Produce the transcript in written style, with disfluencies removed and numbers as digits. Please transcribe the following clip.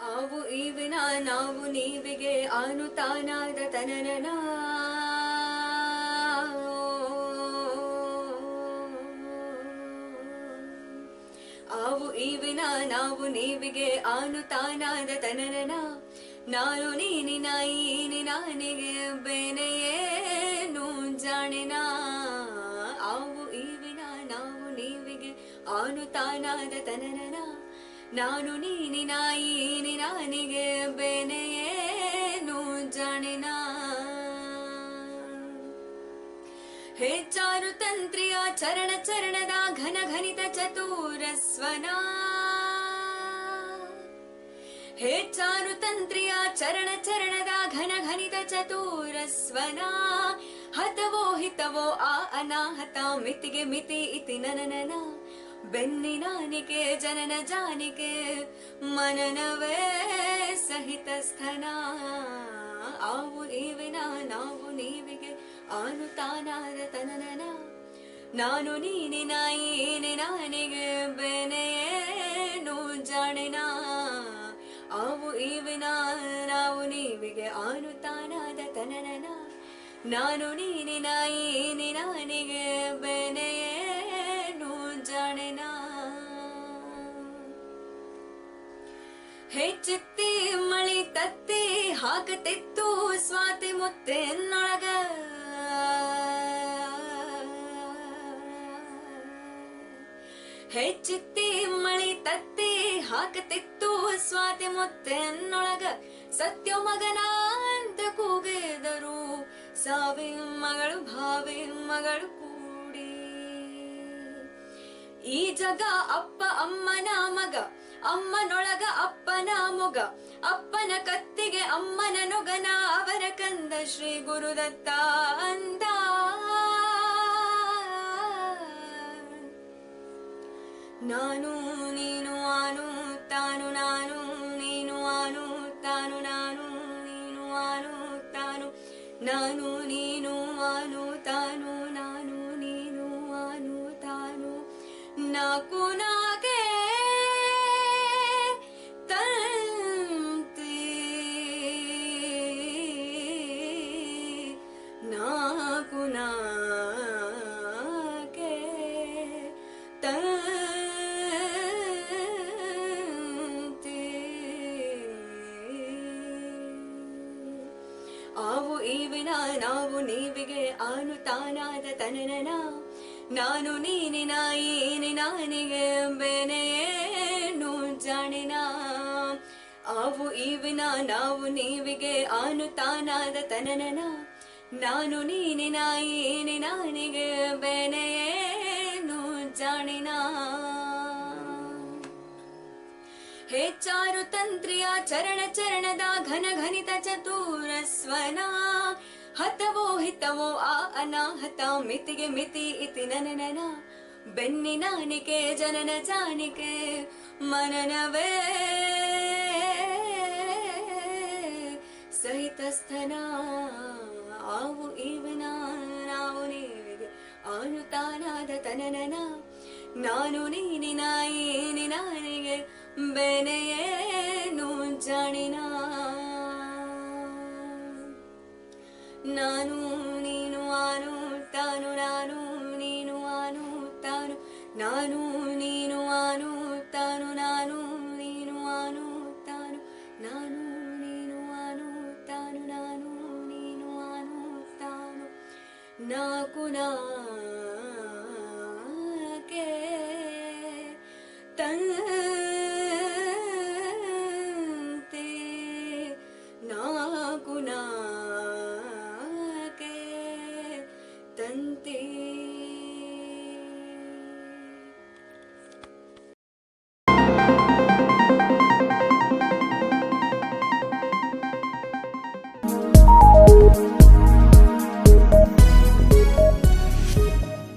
ಆವು ಈವಿನ ನಾವು ನೀವಿಗೆ ಅನುತಾನಾದ ತನನನ ಆವು ಈವಿನ ನಾವು ನೀವಿಗೆ ಅನುತಾನಾದ ತನನನ ನಾನು ನೀನಿನ ಈನಿ ನಾನಿಗೆ ಬೇನೆಯೇನು ಜಾಣಿನ ಆವು ಈವಿನ ನಾವು ನೀವಿಗೆ ಅನುತಾನಾದ ತನನನ ನಾನು ನೀನಿನ ಈನಿ ನಾನಿಗೆ ಬೇನೆಯೇನು ಜಾಣಿನ ಹೇ ಚಾರು ತಂತ್ರಿಯ ಚರಣ ಚರಣದ ಘನ ಘನಿತ ಚತುರಸ್ವನ ಹೇ ಚಾರು ತಂತ್ರಿಯ ಚರಣ ಚರಣದ ಘನ ಘನಿತ ಚತುರಸ್ವನ ಹತವೋ ಹಿತವೋ ಆ ಅನಾಹತ ಮಿತಿಗೆ ಮಿತಿ ಇತಿ ನನನನ ಬೆನ್ನಿನಾನಿಕೆ ಜನನ ಜಾನಿಕೆ ಮನನವೇ ಸಹಿತ ಸ್ಥನ ಆವು ಈವಿನ ನಾವು ನೀವಿಗೆ ಅನುತಾನಾದ ತನನನ ನಾನು ನೀನಿನ ಈನಿ ನಾನಿಗೆ ಬೇನೆಯೇನು ಜಾಣಿನ ಆವು ಈವಿನ ನಾವು ನೀವಿಗೆ ಅನುತಾನಾದ ತನನನ ನಾನು ನೀನಿನ ಈನಿ ನಾನಿಗೆ ಬೇನೆಯೇನು ಜಾಣಿನ ಹೆಚ್ಚಿತ್ತಿ ಮಳಿ ತತ್ತಿ ಹಾಕತಿತ್ತು ಸ್ವಾತಿ ಮುತ್ತೆನ್ನೊಳಗ ಹೆಚ್ಚಿತ್ತಿ ಮಳಿ ತತ್ತಿ ಹಾಕತಿತ್ತು ಸ್ವಾತಿ ಮುತ್ತೆನ್ನೊಳಗ ಸತ್ಯ ಮಗನ ಅಂತ ಕೂಗಿದರು ಸಾವಿ ಮಗಳು ಭಾವಿ ಮಗಳು ಕೂಡಿ ಈ ಜಗ ಅಪ್ಪ ಅಮ್ಮನ ಮಗ ಅಮ್ಮನೊಳಗ ಅಪ್ಪನ ಮೊಗ ಅಪ್ಪನ ಕತ್ತಿಗೆ ಅಮ್ಮನ ನೊಗನ ಅವರ ಕಂದ ಶ್ರೀ ಗುರುದತ್ತ ಅಂದ ನಾನು ನೀನು ಆನು ತಾನು ನಾನು ನೀನು ಆನು ತಾನು ನಾನು ನೀನು ಆನು ತಾನು ನಾನು ನೀನು ಆನು ತಾನು ನಾನು ನೀನು ಆನು ತಾನು ನಾಕು ನಾಕೆ ತಂತಿ ನಾಕು ನಾಕೆ ಆವು ಈವಿನ ನಾವು ನೀವಿಗೆ ಅನುತಾನಾದ ತನನನ ನಾನು ನೀನಿನ ಈನಿ ನಾನಿಗೆ ಬೇನೆಯೇನು ಜಾಣಿನ ಆವು ಈವಿನ ನಾವು ನೀವಿಗೆ ಅನುತಾನಾದ ತನನನ ನಾನು ನೀನಿನ ಈನಿ ನಾನಿಗೆ ಬೇನೆಯೇನು ಜಾಣಿನ ಹೇ ಚಾರು ತಂತ್ರಿಯ ಚರಣ ಚರಣದ ಘನ ಘನಿತ ಚತುರಸ್ವನ ಹತವೋ ಹಿತವೋ ಆ ಅನಾಹತ ಮಿತಿಗೆ ಮಿತಿ ಇತಿ ನನನನ ಬೆನ್ನಿನಾನಿಕೆ ಜನನ ಜಾನಿಕೆ ಮನನವೇ ಸಹಿತ ಸ್ಥನ ಆವು ಈವಿನ ನಾವು ನೀವಿಗೆ ಅನುತಾನಾದ ತನನನ ನಾನು ನೀನಿನ ಈನಿ ನಾನಿಗೆ ಬೇನೆಯೇನು ಜಾಣಿನ ನಾನು ನೀನು ಆನು ತಾನು ನಾನು ನೀನು ಆನು ತಾನು ನಾನು ನೀನು ಆನು ತಾನು ನಾನು ನೀನು ಆನು ತಾನು ನಾನು ನೀನು ಆನು ತಾನು ನಾನು ನೀನು ಆನು ತಾನು ನಾಕು